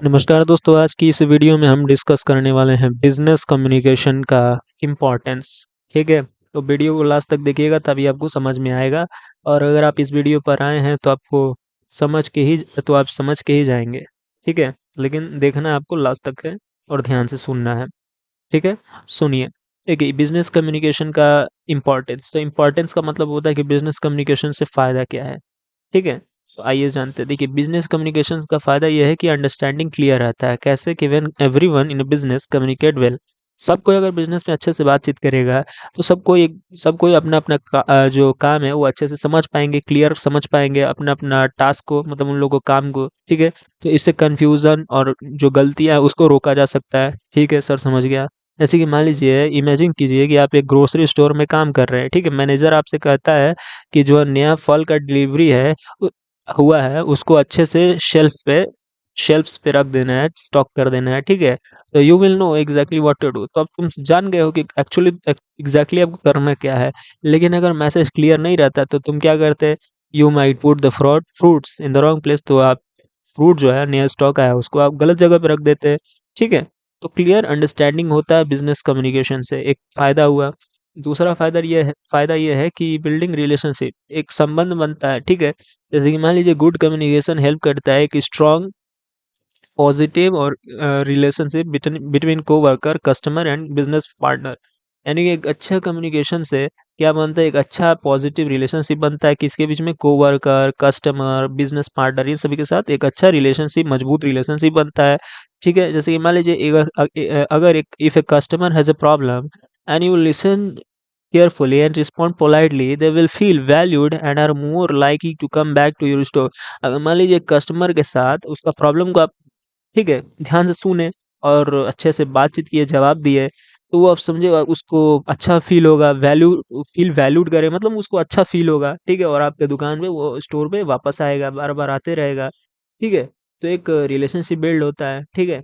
नमस्कार दोस्तों, आज की इस वीडियो में हम डिस्कस करने वाले हैं बिजनेस कम्युनिकेशन का इम्पोर्टेंस। ठीक है, तो वीडियो को लास्ट तक देखिएगा तभी आपको समझ में आएगा। और अगर आप इस वीडियो पर आए हैं तो आप समझ के ही जाएंगे। ठीक है, लेकिन देखना आपको लास्ट तक है और ध्यान से सुनना है। ठीक है, सुनिए। देखिए, बिजनेस कम्युनिकेशन का इम्पोर्टेंस, तो इम्पोर्टेंस का मतलब होता है कि बिजनेस कम्युनिकेशन से फ़ायदा क्या है। ठीक है, तो आइए जानते हैं। देखिए, बिजनेस कम्युनिकेशंस का फ़ायदा ये है कि अंडरस्टैंडिंग क्लियर रहता है। कैसे कि when everyone in business communicate well, सब कोई अगर बिजनेस में अच्छे से बातचीत करेगा तो सब कोई अपना अपना जो काम है वो अच्छे से समझ पाएंगे, क्लियर समझ पाएंगे अपना अपना टास्क को, मतलब उन लोगों को काम को। ठीक है, तो इससे कंफ्यूजन और जो गलतियां हैं उसको रोका जा सकता है। ठीक है सर, समझ गया। जैसे कि मान लीजिए, इमेजिन कीजिए कि आप एक ग्रोसरी स्टोर में काम कर रहे हैं। ठीक है, मैनेजर आपसे कहता है कि जो नया फल का डिलीवरी है उ हुआ है, उसको अच्छे से शेल्फ्स पे रख देना है, स्टॉक कर देना है। ठीक है? तो you will know exactly what to do. तो अब तुम जान गए हो कि एक्चुअली एग्ज़ैक्टली आपको करना क्या है। लेकिन अगर मैसेज क्लियर नहीं रहता तो तुम क्या करते? You might put the fruits in the wrong place. तो आप फ्रूट जो है, नया स्टॉक आया, उसको आप गलत जगह पे रख देते हैं। ठीक है? तो क्लियर अंडरस्टैंडिंग होता है बिज़नेस कम्युनिकेशन से, एक फ़ायदा हुआ। दूसरा फ़ायदा ये है कि बिल्डिंग रिलेशनशिप, एक संबंध बनता है। ठीक है? जैसे कि मान लीजिए, गुड कम्युनिकेशन हेल्प करता है एक स्ट्रॉन्ग पॉजिटिव और relationship between co-worker, customer and business partner. यानी कि एक अच्छा कम्युनिकेशन से क्या बनता है? एक अच्छा पॉजिटिव रिलेशनशिप बनता है किसके बीच में? कोवर्कर, कस्टमर, बिजनेस पार्टनर, इन सभी के साथ एक अच्छा रिलेशनशिप, मजबूत रिलेशनशिप बनता है। ठीक है, जैसे कि मान लीजिए, अगर एक if a customer has a problem and you listen carefully and respond politely, they will feel valued and are more likely to come back to your store। अगर मान लीजिए कस्टमर के साथ उसका प्रॉब्लम को आप, ठीक है, ध्यान से सुने और अच्छे से बातचीत किए, जवाब दिए, तो वो आप समझिएगा उसको अच्छा फ़ील होगा, फ़ील वैल्यूड करे, मतलब उसको अच्छा फ़ील होगा। ठीक है, और आपके दुकान पे, वो स्टोर पे वापस आएगा, बार-बार आते रहेगा। ठीक है, तो एक रिलेशनशिप बिल्ड होता है। ठीक है।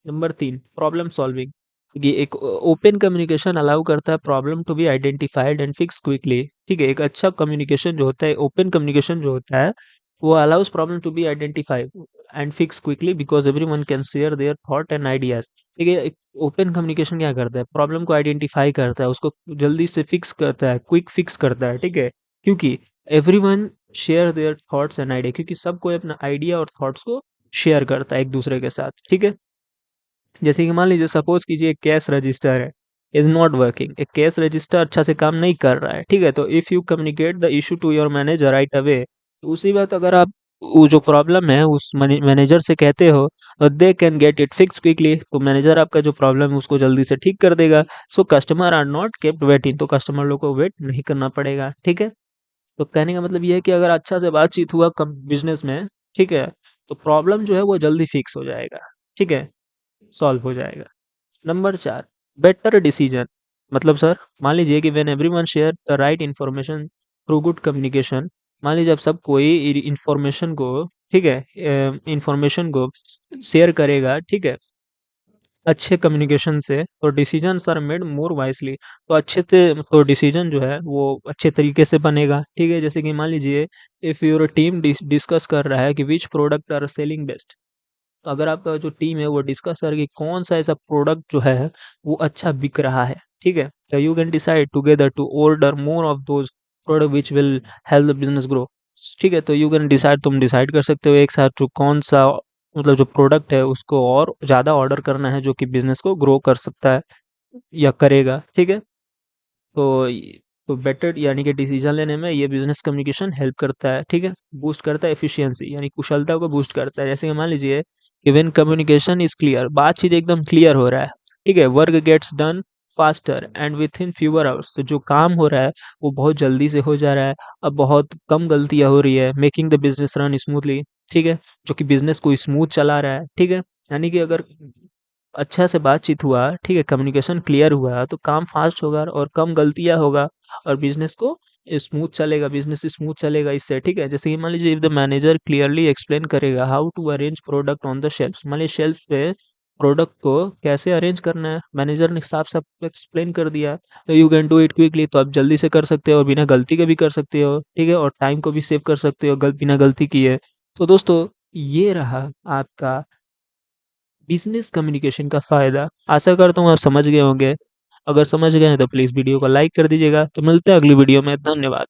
Number 3, problem solving. ये एक ओपन कम्युनिकेशन अलाउ करता है problem to be identified and fix quickly. ठीक है, एक अच्छा कम्युनिकेशन जो होता है, ओपन कम्युनिकेशन जो होता है, वो allows problem to be identified and fix quickly because everyone can share their thought and ideas. ठीक है, एक ओपन कम्युनिकेशन क्या करता है? प्रॉब्लम को आइडेंटिफाई करता है, उसको जल्दी से फिक्स करता है, क्विक फिक्स करता है। ठीक है? क्योंकि everyone share their thoughts and idea, क्योंकि सब कोई अपना आइडिया और थॉट्स को शेयर करता है एक-दूसरे के साथ। ठीक है? जैसे कि मान लीजिए, सपोज़ कीजिए, कैश रजिस्टर है, इज़ नॉट वर्किंग। एक कैश रजिस्टर अच्छा से काम नहीं कर रहा है। ठीक है? तो if you communicate the issue to your manager right away, तो उसी वक़्त अगर आप वो जो प्रॉब्लम है उस मैनेजर से कहते हो, they can get it fixed quickly. तो मैनेजर आपका जो प्रॉब्लम है उसको जल्दी से ठीक कर देगा। So customer are not kept waiting. तो कस्टमर लोग को वेट नहीं करना पड़ेगा। ठीक है? तो कहने का मतलब ये है कि अगर अच्छा से बातचीत हुआ कम बिज़नेस में, ठीक है? तो प्रॉब्लम जो है वो जल्दी फिक्स हो जाएगा। ठीक है? सॉल्व हो जाएगा। Number 4, better decision. मतलब सर, मान लीजिए कि when everyone share the right information through good communication, मान लीजिए अब सब कोई इन्फॉर्मेशन को, ठीक है, इन्फॉर्मेशन को शेयर करेगा, ठीक है, अच्छे कम्युनिकेशन से, तो decisions are made more wisely. तो अच्छे से, तो डिसीजन जो है वो अच्छे तरीके से बनेगा। ठीक है, जैसे कि मान लीजिए, इफ़ योर टीम डिस्कस कर रहा है कि which product are selling best, तो अगर आपका जो टीम है वो डिस्कस करे कि कौन सा ऐसा प्रोडक्ट जो है वो अच्छा बिक रहा है। ठीक है, तो you can decide together to order more of those product which will help the business grow. ठीक है, तो यू कैन डिसाइड, तुम डिसाइड कर सकते हो एक साथ जो कौन सा, मतलब जो प्रोडक्ट है उसको और ज़्यादा ऑर्डर करना है जो कि बिजनेस को ग्रो कर सकता है या करेगा। ठीक है, तो तो बेटर, यानी कि डिसीजन लेने में ये बिजनेस कम्युनिकेशन हेल्प करता है। ठीक है, बूस्ट करता है एफिशिएंसी, यानी कुशलता को बूस्ट करता है। जैसे कि मान लीजिए कि व्हेन कम्युनिकेशन इज क्लियर, बातचीत एकदम क्लियर हो रहा है, ठीक है, work gets done faster and within fewer hours. तो जो काम हो रहा है वो बहुत जल्दी से हो जा रहा है, अब बहुत कम गलतियां हो रही है, making the business run smoothly. ठीक है, जो कि बिजनेस को स्मूथ चला रहा है। ठीक है, यानी कि अगर अच्छा से बातचीत हुआ, ठीक है, कम्युनिकेशन क्लियर हुआ, तो काम फास्ट होगा और कम गलतियाँ होगा और बिज़नेस स्मूथ चलेगा इससे। ठीक है? जैसे कि मान लीजिए, if the manager clearly explain करेगा how to arrange product on the shelves. मान लीजिए शेल्फ पे प्रोडक्ट को कैसे अरेंज करना है, मैनेजर ने साफ-साफ एक्सप्लेन कर दिया, तो you can do it quickly. तो आप जल्दी से कर सकते हो और बिना गलती के भी कर सकते हो। ठीक है? और टाइम को भी सेव कर सकते हो बिना गलती किए। तो दोस्तों, ये रहा आपका बिजनेस कम्युनिकेशन का फ़ायदा। आशा करता हूँ आप समझ गए होंगे। अगर समझ गए हैं तो प्लीज़ वीडियो को लाइक कर दीजिएगा। तो मिलते हैं अगली वीडियो में। धन्यवाद।